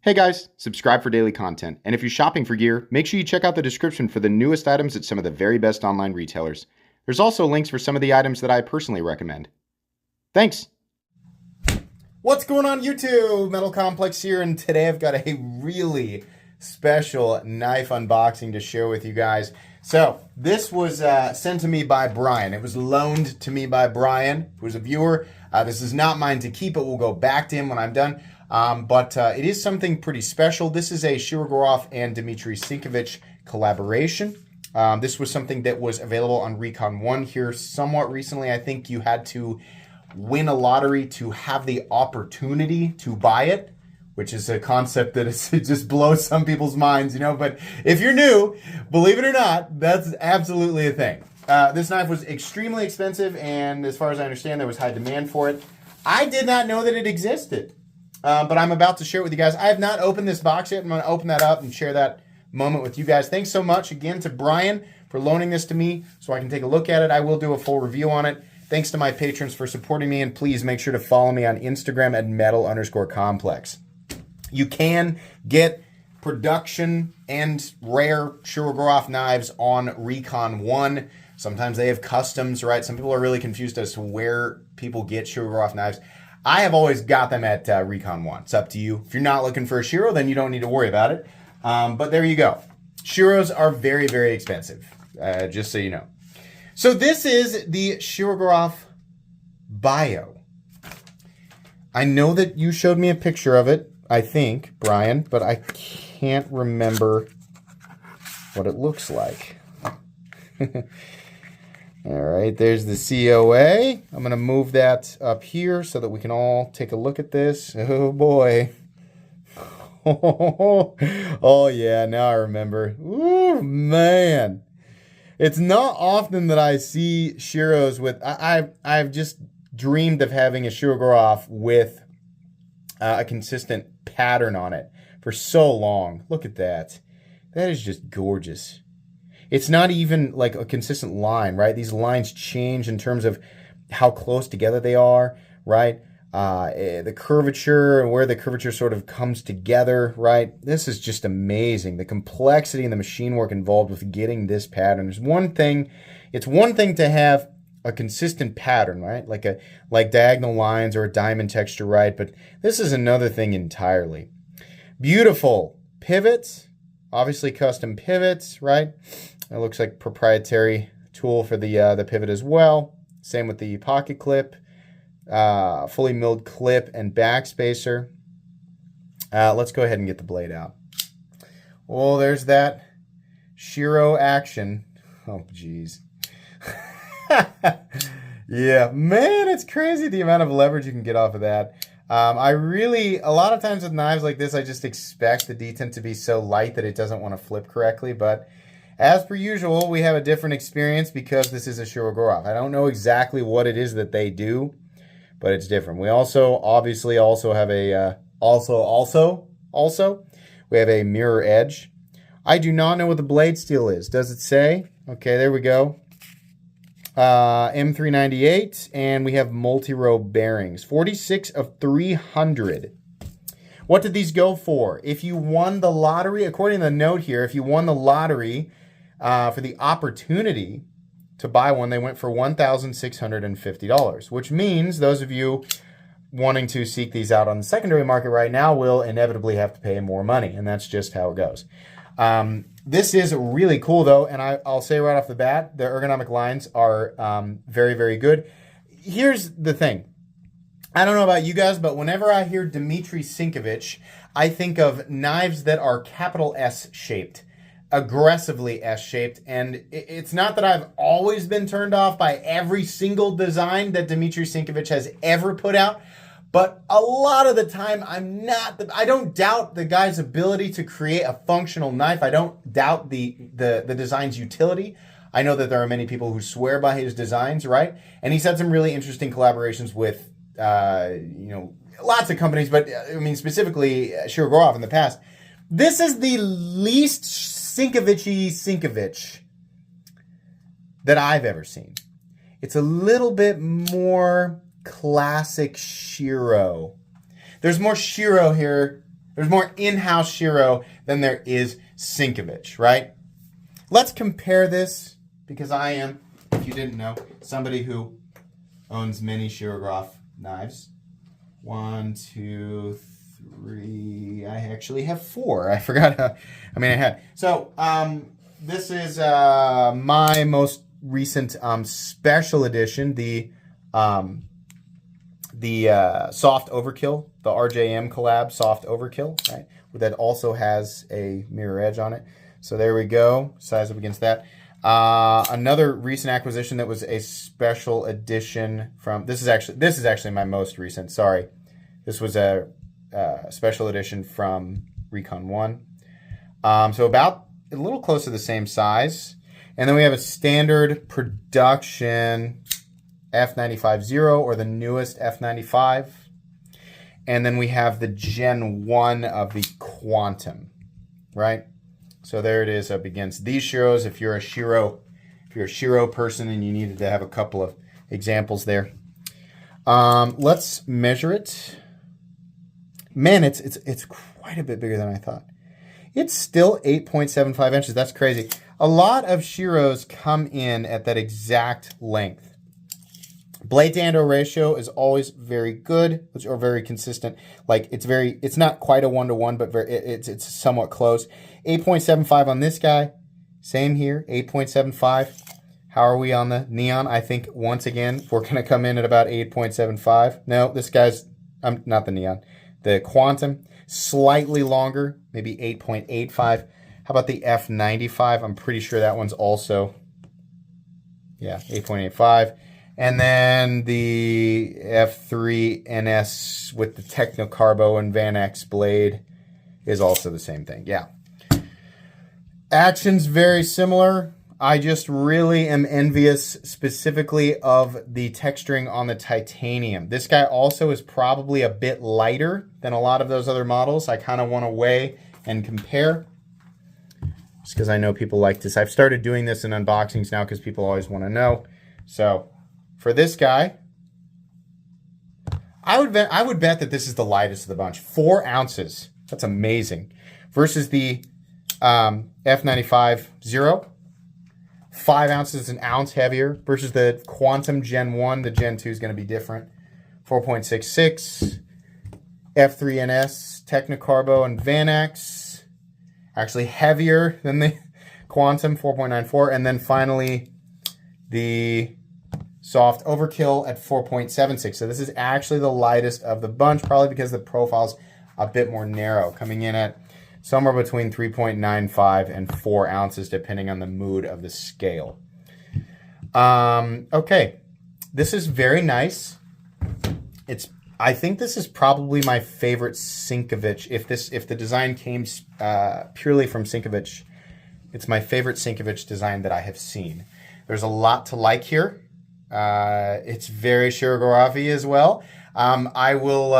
Hey guys, subscribe for daily content. And if you're shopping for gear, make sure you check out the description for the newest items at some of the very best online retailers. There's also links for some of the items that I personally recommend. Thanks! What's going on YouTube? Metal Complex here, and today I've got a really special knife unboxing to share with you guys. So, this was sent to me by Brian. It was loaned to me by Brian, who's a viewer. This is not mine to keep. It will go back to him when I'm done. But it is something pretty special. This is a Shirogorov and Dmitry Sinkevich collaboration. This was something that was available on Recon 1 here somewhat recently. I think you had to win a lottery to have the opportunity to buy it, which is a concept that it just blows some people's minds, you know. But if you're new, believe it or not, that's absolutely a thing. This knife was extremely expensive, and as far as I understand, there was high demand for it. I did not know that it existed. But I'm about to share it with you guys. I have not opened this box yet. I'm going to open that up and share that moment with you guys. Thanks so much again to Brian for loaning this to me so I can take a look at it. I will do a full review on it. Thanks to my patrons for supporting me, and please make sure to follow me on Instagram at metal_complex. You can get production and rare Shirogorov knives on Recon 1. Sometimes they have customs, right? Some people are really confused as to where people get Shirogorov knives. I have always got them at Recon 1. It's up to you. If you're not looking for a Shiro, then you don't need to worry about it. But there you go. Shiros are very, very expensive, just so you know. So this is the Shirogorov Bio. I know that you showed me a picture of it, I think, Brian, but I can't remember what it looks like. All right, there's the COA. I'm going to move that up here so that we can all take a look at this. Oh, boy. Oh, yeah, now I remember. Ooh, man. It's not often that I see Shiros with... I've just dreamed of having a Shirogorov with a consistent pattern on it for so long. Look at that. That is just gorgeous. It's not even like a consistent line, right? These lines change in terms of how close together they are, right? The curvature and where the curvature sort of comes together, right? This is just amazing. The complexity and the machine work involved with getting this pattern. It's one thing to have a consistent pattern, right? Like diagonal lines or a diamond texture, right? But this is another thing entirely. Beautiful pivots, obviously custom pivots, right? It looks like proprietary tool for the pivot as well. Same with the pocket clip, fully milled clip and backspacer. Let's go ahead and get the blade out. Oh, there's that Shiro action. Oh, geez. Yeah, man, it's crazy the amount of leverage you can get off of that. A lot of times with knives like this, I just expect the detent to be so light that it doesn't want to flip correctly, but as per usual, we have a different experience because this is a Shirogorov. I don't know exactly what it is that they do, but it's different. We also obviously also have a we have a mirror edge. I do not know what the blade steel is. Does it say? Okay, there we go. M398, and we have multi-row bearings. 46 of 300. What did these go for? If you won the lottery, according to the note here, if you won the lottery for the opportunity to buy one, they went for $1,650, which means those of you wanting to seek these out on the secondary market right now will inevitably have to pay more money, and that's just how it goes. This is really cool, though, and I'll say right off the bat, the ergonomic lines are very, very good. Here's the thing. I don't know about you guys, but whenever I hear Dmitry Sinkevich, I think of knives that are capital S-shaped, aggressively S-shaped, and it's not that I've always been turned off by every single design that Dmitry Sinkevich has ever put out, but a lot of the time I don't doubt the guy's ability to create a functional knife. I don't doubt the design's utility. I know that there are many people who swear by his designs, right? And he's had some really interesting collaborations with lots of companies, but I mean, specifically Shirogorov in the past. This is the least Sinkevich that I've ever seen. It's a little bit more classic Shiro. There's more Shiro here There's more in-house Shiro than there is Sinkevich, right? Let's compare this, because I am, if you didn't know, somebody who owns many Shirogorov knives. 1, 2, 3. I actually have 4. I forgot. I had. So this is my most recent special edition, the Soft Overkill, the RJM collab Soft Overkill, right? That also has a mirror edge on it. So there we go. Size up against that. Another recent acquisition that was a special edition from. This is actually my most recent. Sorry, this was a special edition from Recon 1. So about a little close to the same size. And then we have a standard production F95-0, or the newest F95. And then we have the Gen 1 of the Quantum, right? So there it is up against these Shiros. If you're a Shiro person and you needed to have a couple of examples there. Let's measure it. Man, it's quite a bit bigger than I thought. It's still 8.75 inches. That's crazy. A lot of Shiros come in at that exact length. Blade to handle ratio is always very good, or very consistent. Like it's not quite a 1-to-1, but it's somewhat close. 8.75 on this guy. Same here, 8.75. How are we on the Neon? I think once again we're gonna come in at about 8.75. No, this guy's not the Neon. The Quantum, slightly longer, maybe 8.85. How about the F95? I'm pretty sure that one's also, yeah, 8.85. And then the F3NS with the Technocarbo and Van X blade is also the same thing. Yeah. Action's very similar. I just really am envious specifically of the texturing on the titanium. This guy also is probably a bit lighter than a lot of those other models. I kind of want to weigh and compare, just because I know people like this. I've started doing this in unboxings now because people always want to know. So for this guy, I would bet that this is the lightest of the bunch. 4 ounces. That's amazing. Versus the F95-0. 5 ounces, an ounce heavier. Versus the Quantum Gen 1. The Gen 2 is going to be different. 4.66. F3NS, Technocarbo, and Van X. Actually heavier than the Quantum, 4.94. And then finally, the Soft Overkill at 4.76. So this is actually the lightest of the bunch, probably because the profile's a bit more narrow, coming in at somewhere between 3.95 and 4 ounces, depending on the mood of the scale. Okay, this is very nice. I think this is probably my favorite Sinkevich. If the design came purely from Sinkevich, it's my favorite Sinkevich design that I have seen. There's a lot to like here. It's very Shirogorov-y as well. I will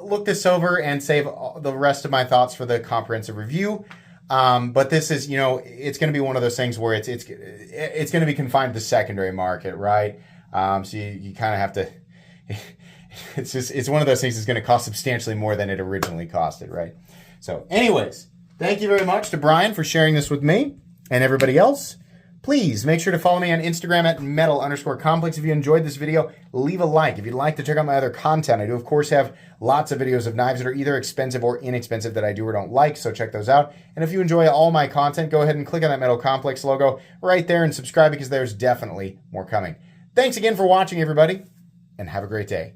look this over and save the rest of my thoughts for the comprehensive review. But this is, it's going to be one of those things where it's going to be confined to the secondary market, right? So you kind of have to. It's one of those things that's going to cost substantially more than it originally costed, right? So, anyways, thank you very much to Brian for sharing this with me and everybody else. Please make sure to follow me on Instagram at metal_complex. If you enjoyed this video, leave a like. If you'd like to check out my other content, I do, of course, have lots of videos of knives that are either expensive or inexpensive that I do or don't like, so check those out. And if you enjoy all my content, go ahead and click on that Metal Complex logo right there and subscribe, because there's definitely more coming. Thanks again for watching, everybody, and have a great day.